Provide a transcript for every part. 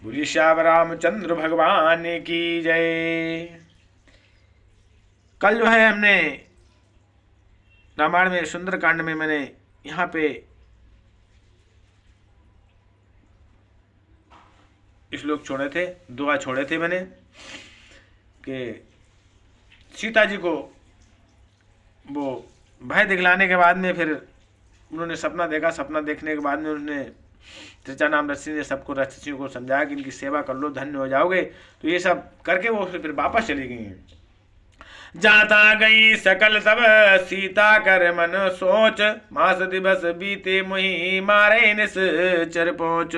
बोलिए श्याम रामचंद्र भगवान की जय। कल जो है हमने रामायण में सुंदरकांड में मैंने यहाँ पे श्लोक छोड़े थे, दुआ छोड़े थे मैंने कि सीता जी को वो भय दिखलाने के बाद में फिर उन्होंने सपना देखा। सपना देखने के बाद में उन्होंने त्रिचा नाम ऋषि ने सबको ऋषियों को समझाया कि इनकी सेवा कर लो, धन्य हो जाओगे। तो ये सब करके वो फिर वापस चली गई। जाता गई सकल सब सीता कर मन सोच, मास दिवस बीते मुहि मारे निश्चर पहुँच।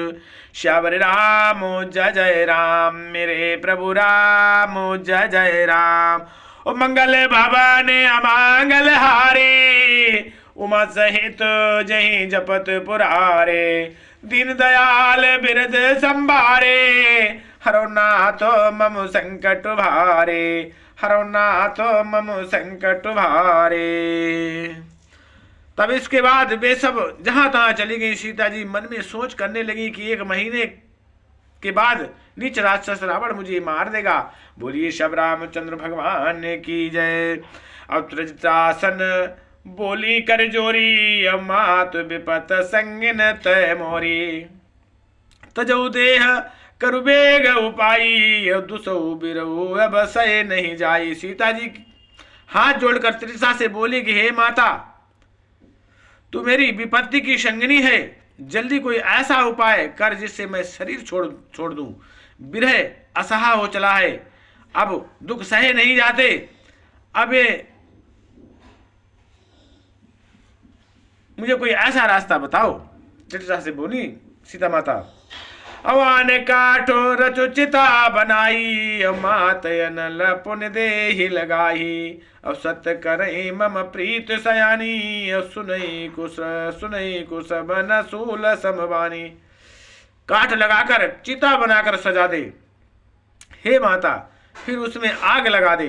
श्यावर राम जय जय राम, मेरे प्रभु राम जय जय राम। ओ मंगल भवन अमंगल हारे, उमा सहित जही जपत पुरारे। दीन दयाल बिरद संभारे, हरो नाथ मम संकट भारे, हरो नाथ मम संकट भारे। तब इसके बाद वे सब जहां तहां चली गई। सीता जी मन में सोच करने लगी कि 1 महीने के बाद नीच राक्षस रावण मुझे मार देगा। बोलिए शब रामचंद्र भगवान की जय। अब त्रजतासन बोली कर जोरी, मात विपत संगिन तय मोरी। तजौ देह करु बेग उपाई, दुसौ बिरऊ अब सहे नहीं जाई। सीता जी हाथ जोड़कर त्रिषा से बोली कि हे माता, तू मेरी विपत्ति की संगिनी है, जल्दी कोई ऐसा उपाय कर जिससे मैं शरीर छोड़ दूं। विरह असहा हो चला है, अब दुख सहे नहीं जाते। अब ये मुझे कोई ऐसा रास्ता बताओ। त्रिषा से बोली सीता माता। अवान काठो रचो चिता बनाई, मात अनल पुन देहि लगाई। अब सत्य करई मम प्रीत सयानी, सुनई कुश बन सूल समवानी। काठ लगाकर चिता बनाकर सजा दे हे माता, फिर उसमें आग लगा दे।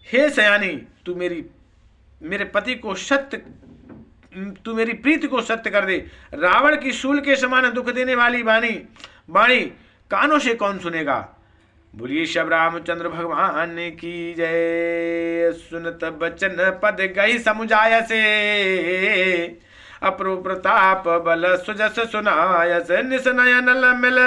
हे सयानी, तू मेरे पति को सत्य, तू मेरी प्रीति को सत्य कर दे। रावण की शूल के समान दुख देने वाली वाणी कानों से कौन सुनेगा। बोलिए शब रामचंद्र भगवान की जय। सुनत बचन पद गई समुझाय से, अप्रो प्रताप बल सुजस सुनायस। निस नयन मिल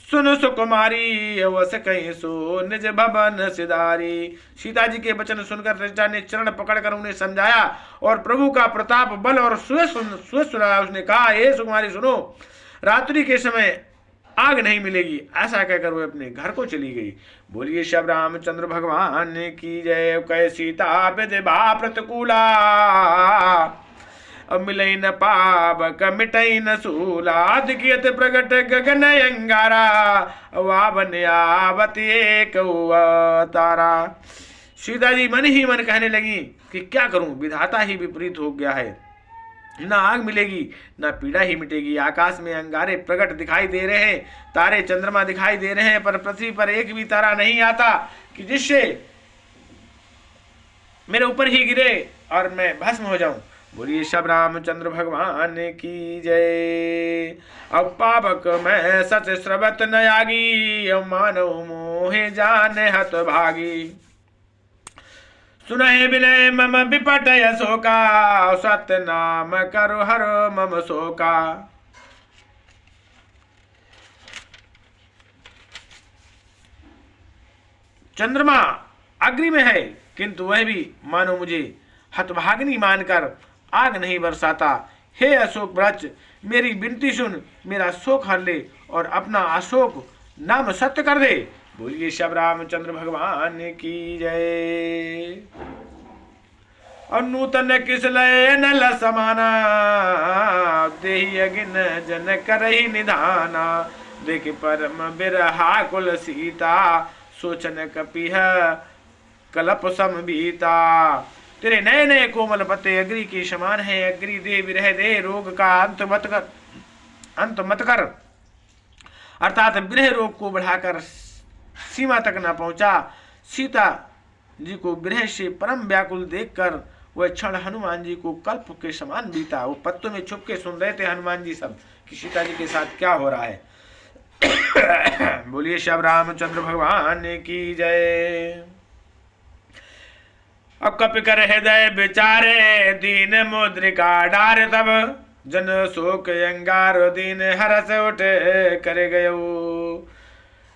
सुन सुकुमारी, वस कहीं सो निज भवन सिधारी। सीता जी के वचन सुनकर त्रिषा ने चरण पकड़कर उन्हें समझाया और प्रभु का प्रताप बल और सुयश सुनाया। उसने कहा, हे सुकुमारी सुनो, रात्रि के समय आग नहीं मिलेगी। ऐसा कहकर वो अपने घर को चली गई। बोलिए शब रामचंद्र भगवान की जय। कह सीता विधवा प्रतिकूला, अब मिलई न पावक मिटई न सूला। दिखियत प्रगट गगन अंगारा, वावन आवत एक तारा। सीता जी मन ही मन कहने लगी कि क्या करूं, विधाता ही विपरीत हो गया है। ना आग मिलेगी ना पीड़ा ही मिटेगी। आकाश में अंगारे प्रकट दिखाई दे रहे हैं, तारे चंद्रमा दिखाई दे रहे हैं, पर पृथ्वी पर एक भी तारा नहीं आता कि जिससे मेरे ऊपर ही गिरे और मैं भस्म हो जाऊं। बोलिए शब रामचंद्र भगवान की जय। अब पावक मैं सच स्रवत न आगी, मानव मोहे जाने हत भागी। सुनहि विनय मम विपट यशोका, सत्य नाम करो हर मम शोका। चंद्रमा अग्नि में है, किंतु वह भी मानो मुझे हतभागिनी मानकर आग नहीं बरसाता। हे अशोक वृक्ष, मेरी विनती सुन, मेरा शोक हर ले और अपना अशोक नाम सत्य कर दे। बोलिए शब रामचंद्र भगवान की जय। और नूतन किस लय नल समाना, देहि अगिन जन करहि निधाना। देख परम बिरहा कुल सीता, सोचन कपिह कलप समबीता। तेरे नए नए कोमल पत्ते अग्नि के समान है। अग्नि दे विरह दे, रोग का अंत मत कर। अर्थात विरह रोग को बढ़ाकर सीमा तक न पहुंचा। सीता जी को विरह से परम व्याकुल देखकर वह क्षण हनुमान जी को कल्प के समान बीता। वो पत्तों में छुप के सुन रहे थे हनुमान जी सब कि सीता जी के साथ क्या हो रहा है। बोलिए श्री रामचंद्र भगवान की जय। अब कपि कर हृदय विचारे, दीन मुद्रिका डार तब, जन शोक अंगार दीन हरस उठ कर गयो।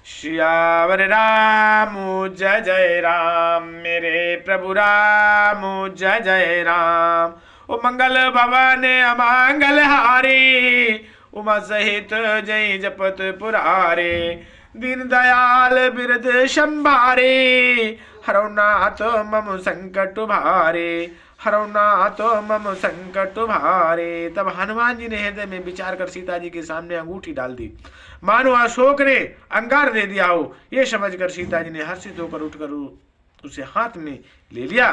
श्यावर राम जय जय राम, मेरे प्रभु राम जय जय राम। ओ मंगल भवन अमंगल हारी, उमा सहित जय जपत पुरारे। दीन दयाल बिरद संभारे, हरौ नाथ मम संकट भारे, हरौ नाथ मम संकट भारे। तब हनुमान जी ने हृदय में विचार कर सीता जी के सामने अंगूठी डाल दी, मानो अशोक ने अंगार दे दिया हो। ये समझकर सीता जी ने हर्षित होकर उठकर उसे हाथ में ले लिया।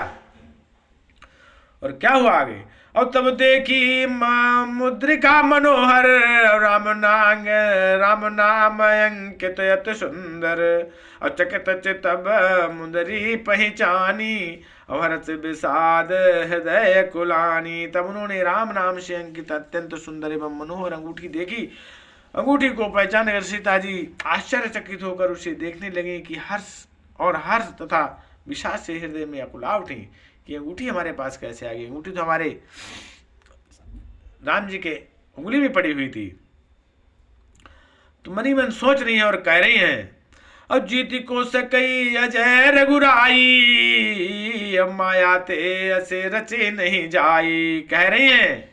और क्या हुआ आगे? और तब देखी मुद्रिका मनोहर, राम नाम अंकित अति सुंदर। और चकित चितब मुंदरी पहचानी, और हर्ष विषाद हृदय कुलानी। तब उन्होंने राम नाम से अंकित अत्यंत सुंदर एवं मनोहर अंगूठी देखी। अंगूठी को पहचान कर सीता जी आश्चर्यचकित होकर उसे देखने लगे कि हर्ष तथा विषाद से हृदय में अकुला उठी कि अंगूठी हमारे पास कैसे आ गई। अंगूठी तो हमारे राम जी के उंगली में पड़ी हुई थी। तो मनी मन सोच रही है और कह रही हैं, अब जीती को सकई अजय रघुराई, अब माया ते असे रचे नहीं जाई। कह रही हैं,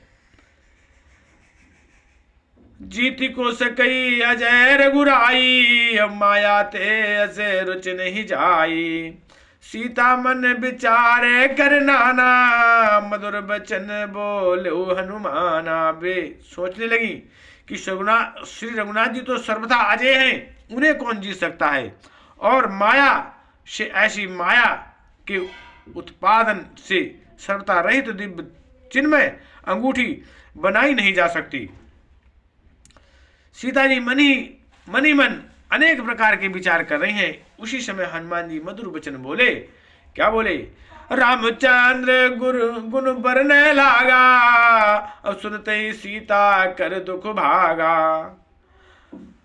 जीती को सकई अजय रघुराई, अब माया ते असे रुच नहीं जाई। सीता मन विचारे कर नाना, मधुर बचन बोलो हनुमाना। वे सोचने लगी कि श्री रघुनाथ जी तो सर्वथा अजय हैं, उन्हें कौन जीत सकता है, और माया से ऐसी माया के उत्पादन से सर्वथा रहित दिव्य चिन्मय अंगूठी बनाई नहीं जा सकती। सीता जी मनी मन अनेक प्रकार के विचार कर रही हैं। उसी समय हनुमान जी मधुर वचन बोले। क्या बोले? रामचंद्र गुण बरने लागा, अब सुनते सीता कर दुख भागा।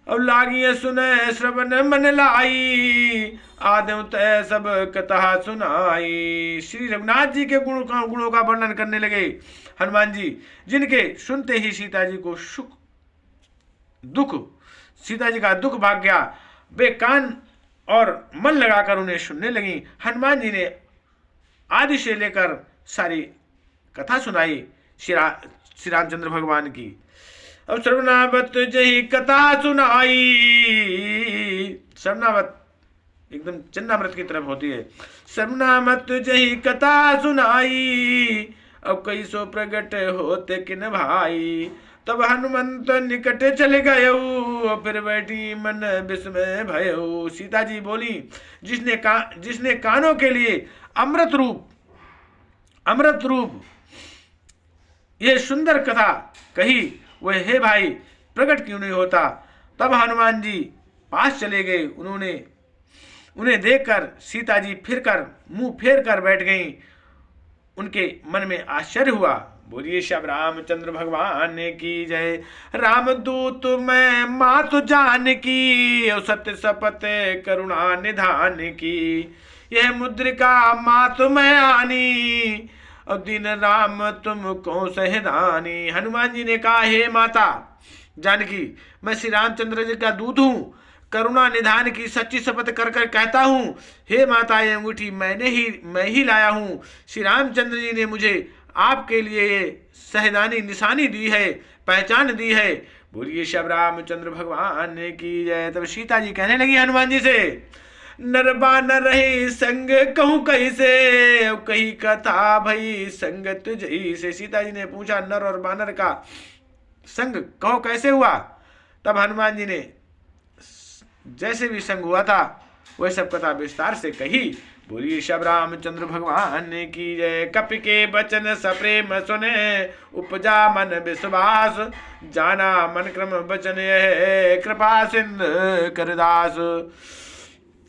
अब लागिए सुने श्रवण मन लाई, आदम तय सब कथा सुनाई। श्री रघुनाथ जी के गुणों का वर्णन करने लगे हनुमान जी, जिनके सुनते ही सीता जी को सीता जी का दुख भाग गया। वे कान और मन लगाकर उन्हें सुनने लगी। हनुमान जी ने आदि से लेकर सारी कथा सुनाई श्री रामचंद्र भगवान की। अब सर्वनावत जही कथा सुनाई, सर्वनावत एकदम चन्नामृत की तरफ होती है। सर्वनामत जही कथा सुनाई, अब कई सो प्रगट होते किन भाई। तब हनुमंत निकट चले गए, फिर बैठी मन विस्मय भयो। सीता जी बोली, जिसने कानों के लिए अमृत रूप ये सुंदर कथा कही, वह हे भाई प्रकट क्यों नहीं होता। तब हनुमान जी पास चले गए। उन्हें देखकर सीता जी मुंह फेर कर बैठ गईं। उनके मन में आश्चर्य हुआ। बोलिए श्री रामचंद्र भगवान की जय। रामदूत मैं मातु जान की, सत्य शपथ करुणा निधान की। यह मुद्रिका मातु मैं आनी, और दिन राम तुमको सहदानी। हनुमान जी ने कहा, हे माता जानकी, मैं श्री रामचंद्र जी का दूत हूँ, करुणा निधान की सच्ची शपथ कर कर कहता हूँ। हे माता, ये अंगूठी मैं ही लाया हूँ। श्री रामचंद्र जी ने मुझे आपके लिए ये सहदानी निशानी दी है, पहचान दी है। बोलिए श्री रामचंद्र भगवान की जय। तब सीता जी कहने लगी हनुमान जी से, नर बानर रहे संग कहूँ कैसे, कही कथा भई संगत जई से। सीता जी ने पूछा, नर और बानर का संग कहो कैसे हुआ। तब हनुमान जी ने जैसे भी संग हुआ था वह सब कथा विस्तार से कही। बोलिए श्री रामचंद्र भगवान की जय। कपि के बचन सप्रेम सुने, उपजा मन विश्वास। जाना मन क्रम बचन कृपा सिंधु करदास।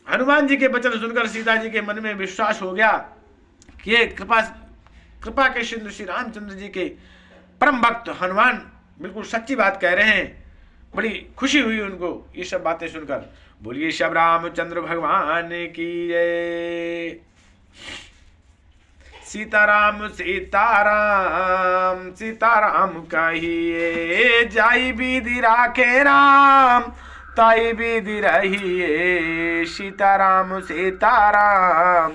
हनुमान जी के वचन सुनकर सीता जी के मन में विश्वास हो गया कि ये कृपा के सिंधु श्री रामचंद्र जी के परम भक्त हनुमान बिल्कुल सच्ची बात कह रहे हैं। बड़ी खुशी हुई उनको ये सब बातें सुनकर। बोलिए श्री रामचंद्र भगवान की जय। सीताराम सीताराम सीताराम कहिए, जाई विधि राखे राम ताई विधि रहिए। सीताराम सीताराम